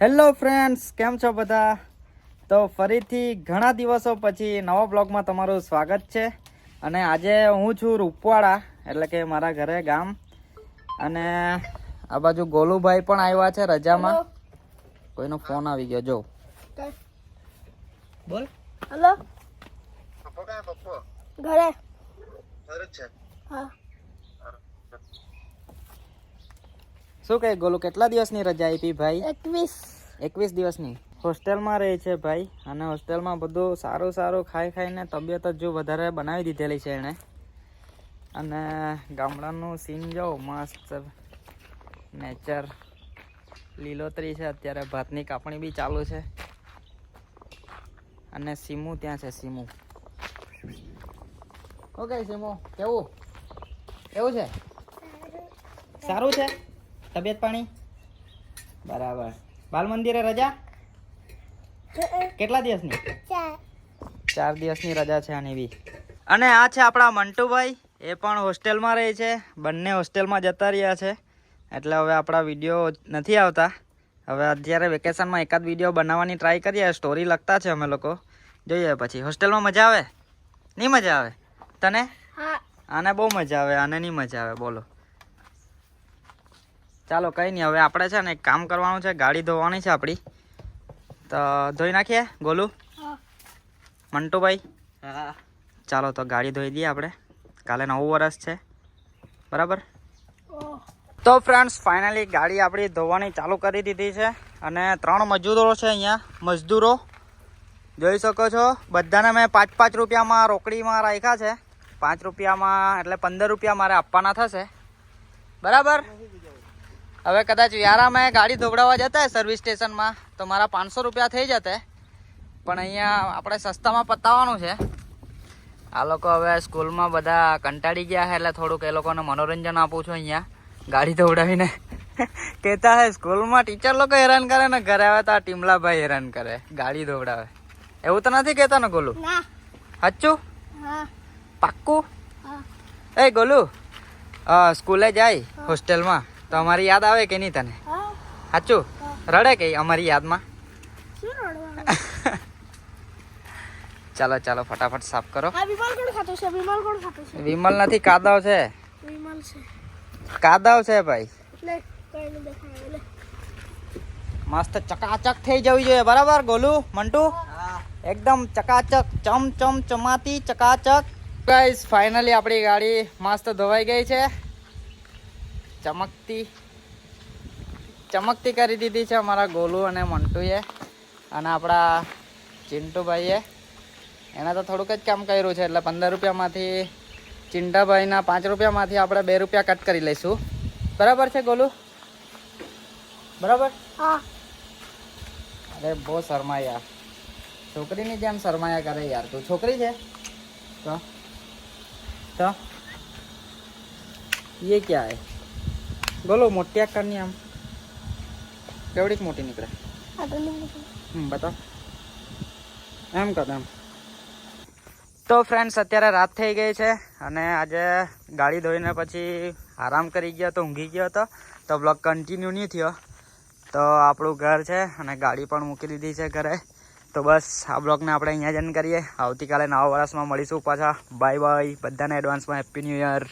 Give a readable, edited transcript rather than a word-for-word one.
Hello friends, કેમ છો બધા? તો ફરીથી ઘણા દિવસો પછી નવા બ્લોગમાં તમારું સ્વાગત છે. અને આજે હું છું રૂપવાડા, એટલે કે મારા ઘરે ગામ. અને આ બાજુ ગોલુભાઈ પણ આવ્યા છે રજામાં. કોઈનો ફોન આવી ગયો, જો બોલ. હેલો ઘરે છે. હા. શું કહે ગોલુ, કેટલા દિવસની રજા આપી ભાઈ? 21 દિવસની. હોસ્ટેલમાં રહે છે ભાઈ, અને હોસ્ટેલમાં બધું સારું સારું ખાઈને તબિયત જ જો વધારે બનાવી દીધેલી છે એણે. અને ગામડાનું સીન જો મસ્ત નેચર, લીલોતરી છે. અત્યારે ભાતની કાપણી બી ચાલુ છે. અને સીમુ ત્યાં છે, સીમુ. ઓકે સીમુ, કેવું છે? સારું છે તબિયત પાણી? બરાબર. બાલ મંદિરે રજા કેટલા દિવસની? 4 દિવસની રજા છે આની બી. અને આ છે આપણા મંટુભાઈ, એ પણ હોસ્ટેલમાં રહે છે. બંને હોસ્ટેલમાં જતા રહ્યા છે, એટલે હવે આપણા વિડીયો નથી આવતા. હવે અત્યારે વેકેશનમાં એકાદ વિડીયો બનાવવાની ટ્રાય કરીએ. સ્ટોરી લખતા છે અમે લોકો, જોઈએ પછી. હોસ્ટેલમાં મજા આવે? નહીં મજા આવે તને? હા. આને બહુ મજા આવે, આને નહીં મજા આવે. બોલો, ચાલો કંઈ નહીં. હવે આપણે છે ને એક કામ કરવાનું છે, ગાડી ધોવાની છે આપણી. તો ધોઈ નાખીએ ગોલું? મંટુભાઈ? હા. ચાલો તો ગાડી ધોઈ દઈએ આપણે. કાલે નવું વર્ષ છે, બરાબર? તો ફ્રેન્ડ્સ, ફાઇનલી ગાડી આપણી ધોવાની ચાલુ કરી દીધી છે. અને 3 મજૂરો છે અહીંયા, મજદૂરો જોઈ શકો છો. બધાને મેં 5-5 રૂપિયામાં રોકડીમાં રાખ્યા છે. 5 રૂપિયામાં એટલે 15 રૂપિયા મારે આપવાના થશે, બરાબર? હવે કદાચ વ્યારામાં ગાડી ધોવડાવવા જતા હોય સર્વિસ સ્ટેશનમાં તો મારા 500 રૂપિયા થઈ જતા. પણ અહીંયા આપણે સસ્તામાં પતાવવાનું છે. આ લોકો હવે સ્કૂલમાં બધા કંટાળી ગયા છે, એટલે થોડુંક એ લોકોને મનોરંજન આપું છું અહીંયા ગાડી ધોવડાવીને. કહેતા હે સ્કૂલમાં ટીચર લોકો હેરાન કરે ને, ઘરે આવે તો આ ટીમલાભાઈ હેરાન કરે, ગાડી ધોવડાવે. એવું તો નથી કહેતા ને ગોલું? સાચું? પાક્કું? એ ગોલું, સ્કૂલે જાય હોસ્ટેલમાં તો અમારી યાદ આવે કે નહીં તને? સાચું? રડે કે અમારી યાદમાં? ચાલો ચાલો ફટાફટ સાફ કરો. વિમલ નથી, કાદવ છે. કાદવ છે ભાઈ. મસ્ત ચકાચક થઈ જવી જોઈએ, બરાબર ગોલું? મંટુ એકદમ ચકાચક, ચમાતી ચકાચક. ગાઈસ, ફાઇનલી આપણી ગાડી મસ્ત ધોવાઈ ગઈ છે. ચમકતી કરી દીધી છે અમારા ગોલુ અને મંટુએ. અને આપણા ચિંટુભાઈએ એને તો થોડુંક જ કામ કર્યું છે, એટલે 15 રૂપિયામાંથી ચિંટાભાઈના 5 રૂપિયામાંથી આપણે 2 રૂપિયા કટ કરી લઈશું. બરાબર છે ગોલુ? બરાબર? હા. અરે બહુ શરમાયા, છોકરીની જેમ શરમાયા કરે યાર. તું છોકરી છે તો ये क्या है बोलो? मोटी आँख करनी आम केवड़ी मोटी निकले? बताओ एम कर एम. તો ફ્રેન્ડ્સ, અત્યારે રાત થઈ ગઈ છે અને આજે ગાડી ધોઈને પછી આરામ કરી ગયો તો, ઊંઘી ગયો હતો. તો બ્લોગ કન્ટિન્યુ નહીં થયો. તો આપણું ઘર છે અને ગાડી પણ મૂકી દીધી છે ઘરે. તો બસ આ બ્લોગને આપણે અહીંયા જ એન્ડ કરીએ. આવતીકાલે નવા વર્ષમાં મળીશું પાછા. બાય બાય બધાને એડવાન્સમાં હેપી ન્યૂ યર.